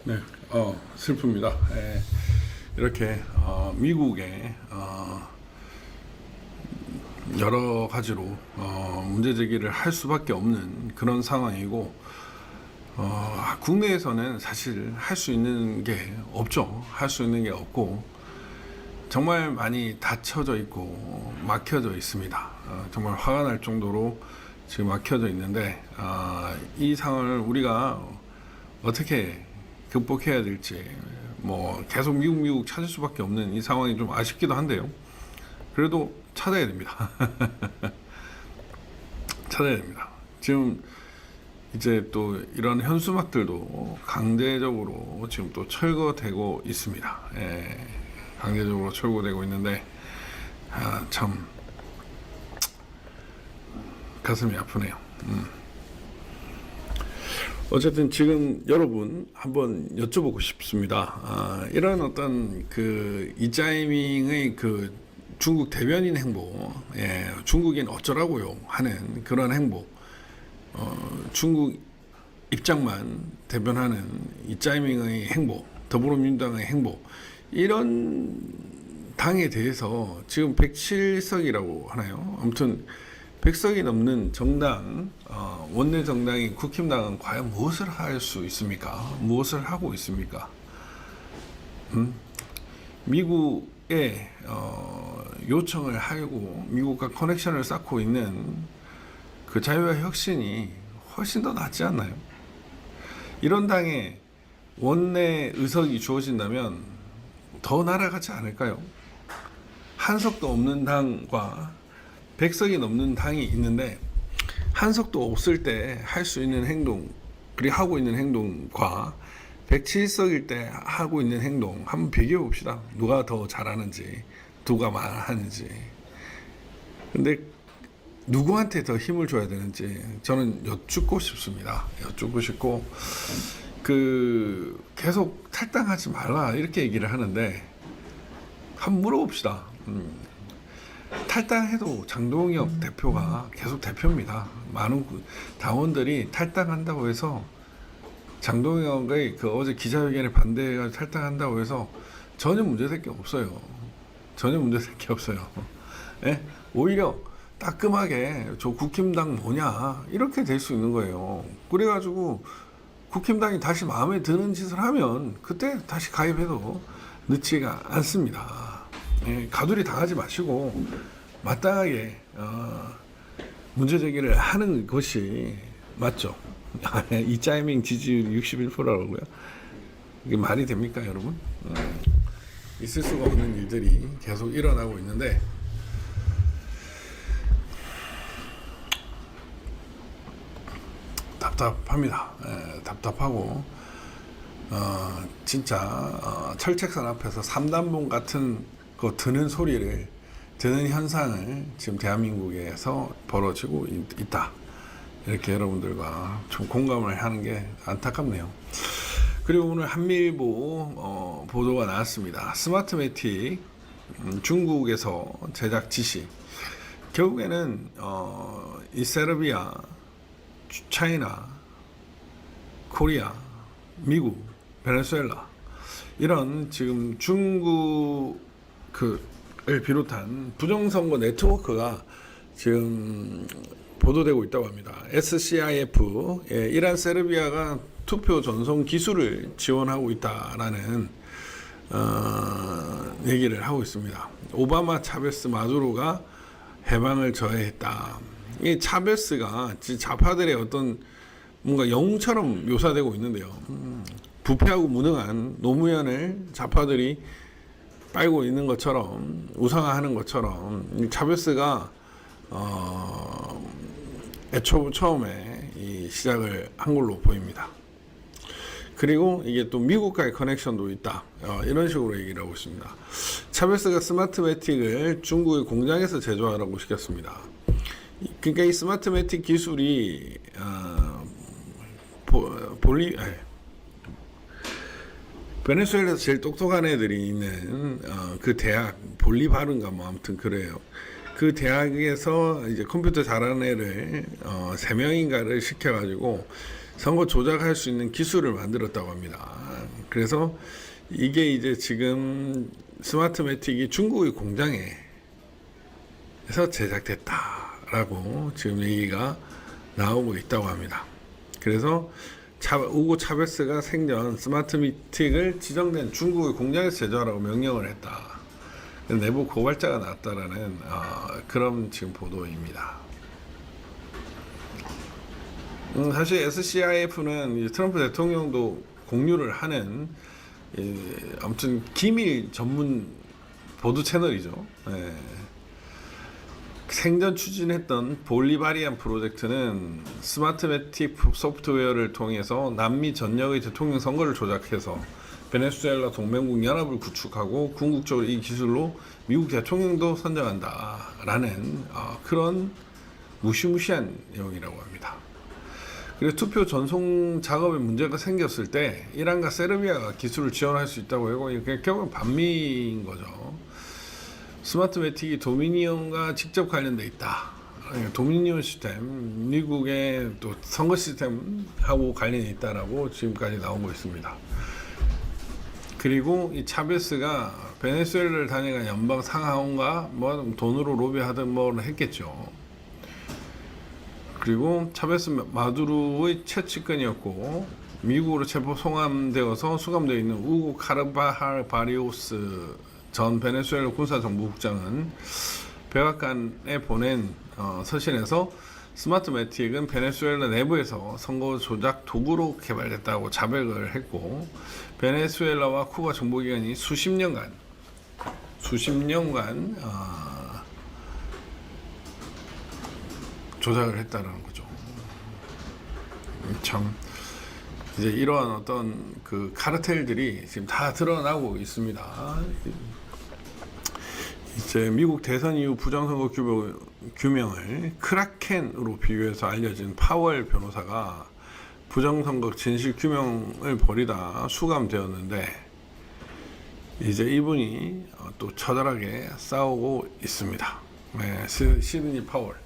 네, 슬픕니다. 이렇게 미국의 여러 가지로 문제 제기를 할 수밖에 없는 그런 상황이고, 국내에서는 사실 할 수 있는 게 없죠. 할 수 있는 게 없고 정말 많이 닫혀져 있고 막혀져 있습니다. 정말 화가 날 정도로 지금 막혀져 있는데, 이 상황을 우리가 어떻게 극복해야 될지, 뭐 계속 미국 찾을 수밖에 없는 이 상황이 좀 아쉽기도 한데요. 그래도 찾아야 됩니다. 찾아야 됩니다. 지금 이제 또 이런 현수막들도 강제적으로 지금 또 철거되고 있습니다. 강제적으로 철거되고 있는데, 참 가슴이 아프네요. 어쨌든 지금 여러분 한번 여쭤보고 싶습니다. 이런 어떤 그 이자이밍의 그 중국 대변인 행보, 중국인 어쩌라고요 하는 그런 행보, 중국 입장만 대변하는 이자이밍의 행보, 더불어민주당의 행보, 이런 당에 대해서 지금 107석이라고 하나요? 아무튼 100석이 넘는 정당, 원내 정당인 국힘당은 과연 무엇을 할 수 있습니까? 무엇을 하고 있습니까? 미국에 요청을 하고 미국과 커넥션을 쌓고 있는 그 자유와 혁신이 훨씬 더 낫지 않나요? 이런 당에 원내 의석이 주어진다면 더 날아가지 않을까요? 한석도 없는 당과 100석이 넘는 당이 있는데, 한석도 없을 때 할 수 있는 행동, 그리고 하고 있는 행동과 107석일 때 하고 있는 행동 한번 비교해 봅시다. 누가 더 잘하는지, 누가 말하는지. 근데 누구한테 더 힘을 줘야 되는지 저는 여쭙고 싶습니다. 여쭙고 싶고, 계속 탈당하지 말라 이렇게 얘기를 하는데 한번 물어봅시다. 탈당해도 장동혁 대표가 계속 대표입니다. 많은 당원들이 탈당한다고 해서, 장동혁의 그 어제 기자회견에 반대해가지고 탈당한다고 해서 전혀 문제될 게 없어요. 전혀 문제될 게 없어요. 오히려 따끔하게 저 국힘당 뭐냐 이렇게 될 수 있는 거예요. 그래가지고 국힘당이 다시 마음에 드는 짓을 하면 그때 다시 가입해도 늦지가 않습니다. 가두리 당하지 마시고 마땅하게 문제 제기를 하는 것이 맞죠. 이자이밍 지지율 61%라고요? 이게 말이 됩니까, 여러분? 있을 수가 없는 일들이 계속 일어나고 있는데, 답답합니다. 답답하고, 진짜 철책선 앞에서 삼단봉 같은 거 드는 소리를 드는 현상을 지금 대한민국에서 벌어지고 있다. 이렇게 여러분들과 좀 공감을 하는 게 안타깝네요. 그리고 오늘 한미일보 보도가 나왔습니다. 스마트매틱 중국에서 제작 지시. 결국에는 이 세르비아, 차이나, 코리아, 미국, 베네수엘라, 이런 지금 중국 을 비롯한 부정선거 네트워크가 지금 보도되고 있다고 합니다. SCIF, 이란 세르비아가 투표 전송 기술을 지원하고 있다라는 얘기를 하고 있습니다. 오바마, 차베스, 마두로가 해방을 저해했다. 이 차베스가 좌파들의 어떤 뭔가 영웅처럼 묘사되고 있는데요. 부패하고 무능한 노무현을 좌파들이 빨고 있는 것처럼, 우상화하는 것처럼 차베스가 애초 처음에 이 시작을 한 걸로 보입니다. 그리고 이게 또 미국과의 커넥션도 있다, 이런 식으로 얘기를 하고 있습니다. 차베스가 스마트매틱을 중국의 공장에서 제조하라고 시켰습니다. 그러니까 이 스마트매틱 기술이 베네수엘라에서 제일 똑똑한 애들이 있는 그 대학, 볼리바르인가 뭐 아무튼 그래요. 그 대학에서 이제 컴퓨터 잘하는 애를 3명인가를 시켜가지고 선거 조작할 수 있는 기술을 만들었다고 합니다. 그래서 이게 이제 지금 스마트매틱이 중국의 공장에서 제작됐다라고 지금 얘기가 나오고 있다고 합니다. 그래서 우고 차베스가 생전 스마트매틱을 지정된 중국의 공장에서 제조하라고 명령을 했다. 내부 고발자가 나왔다라는 그런 지금 보도입니다. 사실 SCIF는 트럼프 대통령도 공유를 하는 아무튼 기밀 전문 보도 채널이죠. 예. 생전 추진했던 볼리바리안 프로젝트는 스마트매틱 소프트웨어를 통해서 남미 전역의 대통령 선거를 조작해서 베네수엘라 동맹국 연합을 구축하고 궁극적으로 이 기술로 미국 대통령도 선정한다라는 그런 무시무시한 내용이라고 합니다. 그래서 투표 전송 작업에 문제가 생겼을 때 이란과 세르비아가 기술을 지원할 수 있다고 하고 이게 결국 반미인 거죠. 스마트매틱이 도미니언과 직접 관련돼 있다. 도미니언 시스템, 미국의 또 선거 시스템하고 관련이 있다라고 지금까지 나오고 있습니다. 그리고 이 차베스가 베네수엘라를 다녀간 연방 상하원과 뭐 돈으로 로비하든 뭐 했겠죠. 그리고 차베스 마두로의 최측근이었고 미국으로 체포 송환되어서 수감되어 있는 우고 카르바할 바리오스 전 베네수엘라 군사정보국장은 백악관에 보낸 서신에서 스마트매틱은 베네수엘라 내부에서 선거 조작 도구로 개발됐다고 자백을 했고 베네수엘라와 쿠바 정보기관이 수십 년간 조작을 했다는 거죠. 참 이제 이러한 어떤 그 카르텔들이 지금 다 드러나고 있습니다. 이제 미국 대선 이후 부정선거 규명을 크라켄으로 비유해서 알려진 파월 변호사가 부정선거 진실 규명을 벌이다 수감되었는데 이제 이분이 또 처절하게 싸우고 있습니다. 네, 시드니 파월.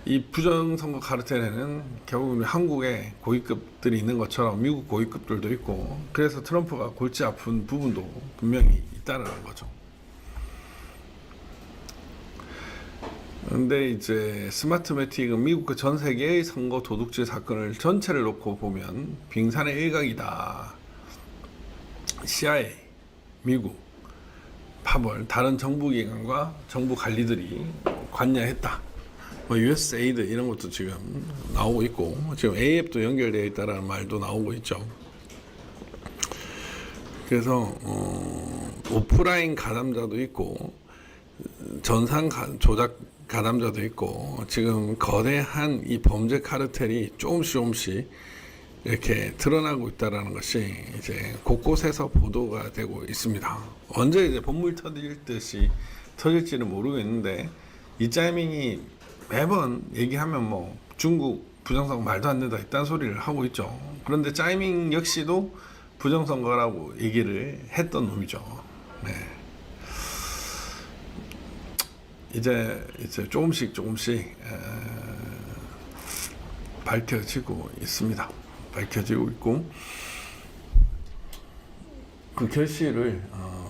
이 부정선거 카르텔에는 결국 한국에 고위급들이 있는 것처럼 미국 고위급들도 있고 그래서 트럼프가 골치 아픈 부분도 분명히 있다는 거죠. 근데 이제 스마트매틱은 미국 그 전 세계의 선거 도둑질 사건을 전체를 놓고 보면 빙산의 일각이다. CIA, 미국, 파벌, 다른 정부기관과 정부 관리들이 관여했다. 뭐 USAID 이런 것도 지금 나오고 있고 지금 AF도 연결되어 있다라는 말도 나오고 있죠. 그래서 오프라인 가담자도 있고 전산 조작 가담자도 있고 지금 거대한 이 범죄 카르텔이 조금씩 이렇게 드러나고 있다라는 것이 이제 곳곳에서 보도가 되고 있습니다. 언제 이제 본물 터질 듯이 터질지는 모르겠는데 이 타이밍이 매번 얘기하면 뭐 중국 부정선거 말도 안 된다 이딴 소리를 하고 있죠. 그런데 짜이밍 역시도 부정선거라고 얘기를 했던 놈이죠. 네. 이제 조금씩 밝혀지고 있습니다. 밝혀지고 있고 그 결실을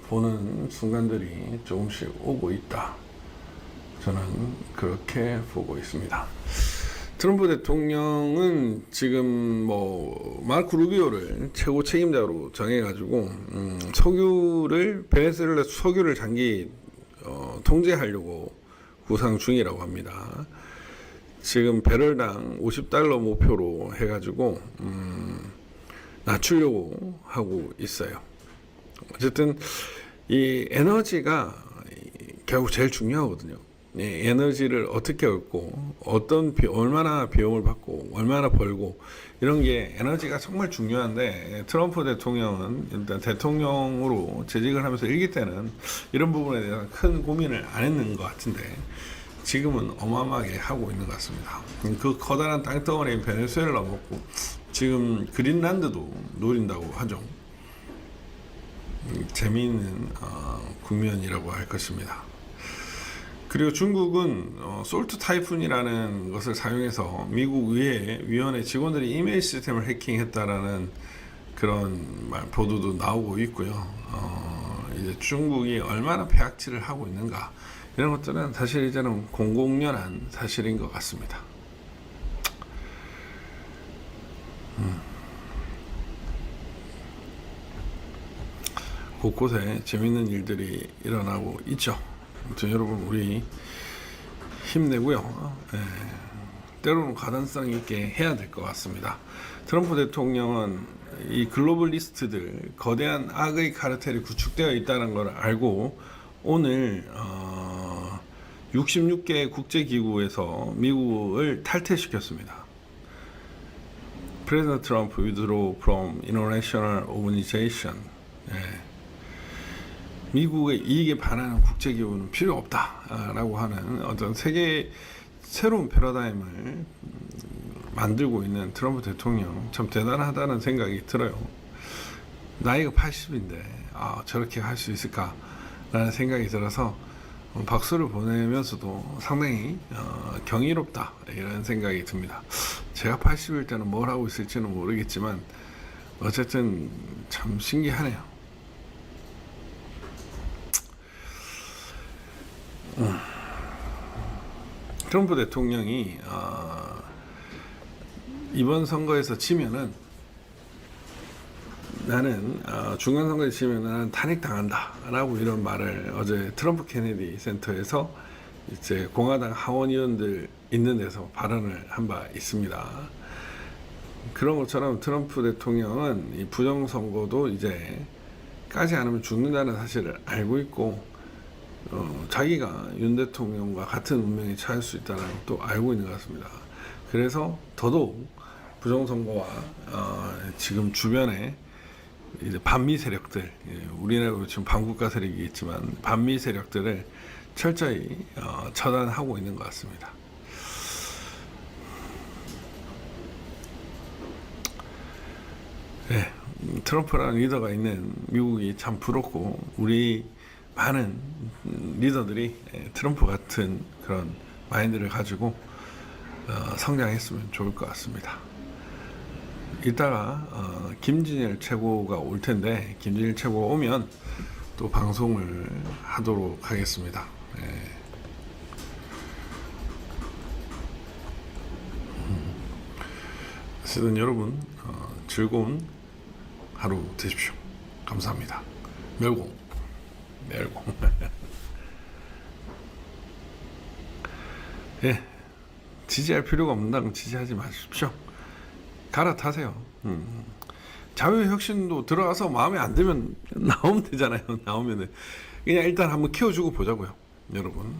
보는 순간들이 조금씩 오고 있다. 저는 그렇게 보고 있습니다. 트럼프 대통령은 지금 뭐 마르코 루비오를 최고 책임자로 정해가지고 베네수엘라 석유를 장기 통제하려고 구상 중이라고 합니다. 지금 배럴당 $50 목표로 해가지고 낮추려고 하고 있어요. 어쨌든 이 에너지가 결국 제일 중요하거든요. 에너지를 어떻게 얻고 얼마나 비용을 받고 얼마나 벌고 이런 게 에너지가 정말 중요한데 트럼프 대통령은 일단 대통령으로 재직을 하면서 1기 때는 이런 부분에 대해서 큰 고민을 안 했는 것 같은데 지금은 어마어마하게 하고 있는 것 같습니다. 그 커다란 땅덩어리인 베네수엘라 먹고 지금 그린란드도 노린다고 하죠. 재미있는 국면이라고 할 것입니다. 그리고 중국은 솔트 타이푼이라는 것을 사용해서 미국 의회 위원회 직원들이 이메일 시스템을 해킹했다라는 그런 보도도 나오고 있고요. 이제 중국이 얼마나 폐악질을 하고 있는가 이런 것들은 사실 이제는 공공연한 사실인 것 같습니다. 곳곳에 재밌는 일들이 일어나고 있죠. 아무튼 여러분 우리 힘내고요. 때로는 가단성 있게 해야 될 것 같습니다. 트럼프 대통령은 이 글로벌리스트들 거대한 악의 카르텔이 구축되어 있다는 걸 알고 오늘 66개 국제기구에서 미국을 탈퇴시켰습니다. President Trump withdrew from international organization. 미국의 이익에 반하는 국제기구는 필요 없다라고 하는 어떤 세계 새로운 패러다임을 만들고 있는 트럼프 대통령 참 대단하다는 생각이 들어요. 나이가 80인데 저렇게 할 수 있을까라는 생각이 들어서 박수를 보내면서도 상당히 경이롭다 이런 생각이 듭니다. 제가 80일 때는 뭘 하고 있을지는 모르겠지만 어쨌든 참 신기하네요. 트럼프 대통령이 이번 선거에서 지면은 나는 중간 선거에 지면 나는 탄핵당한다라고 이런 말을 어제 트럼프 케네디 센터에서 이제 공화당 하원 의원들 있는 데서 발언을 한 바 있습니다. 그런 것처럼 트럼프 대통령은 이 부정선거도 이제 까지 않으면 죽는다는 사실을 알고 있고 자기가 윤 대통령과 같은 운명에 처할 수 있다는 것도 알고 있는 것 같습니다. 그래서 더더욱 부정선거와 지금 주변에 이제 반미 세력들, 우리나라 지금 반국가 세력이 있지만 반미 세력들을 철저히 처단하고 있는 것 같습니다. 트럼프라는 리더가 있는 미국이 참 부럽고 우리 많은 리더들이 트럼프 같은 그런 마인드를 가지고 성장했으면 좋을 것 같습니다. 이따가 김진일 최고가 올 텐데 김진일 최고가 오면 또 방송을 하도록 하겠습니다. 어쨌든 여러분 즐거운 하루 되십시오. 감사합니다. 멸공. 지지할 필요가 없는다면 지지하지 마십시오. 갈아타세요. 자유혁신도 들어가서 마음에 안 들면 나오면 되잖아요. 나오면은 그냥 일단 한번 키워주고 보자고요, 여러분.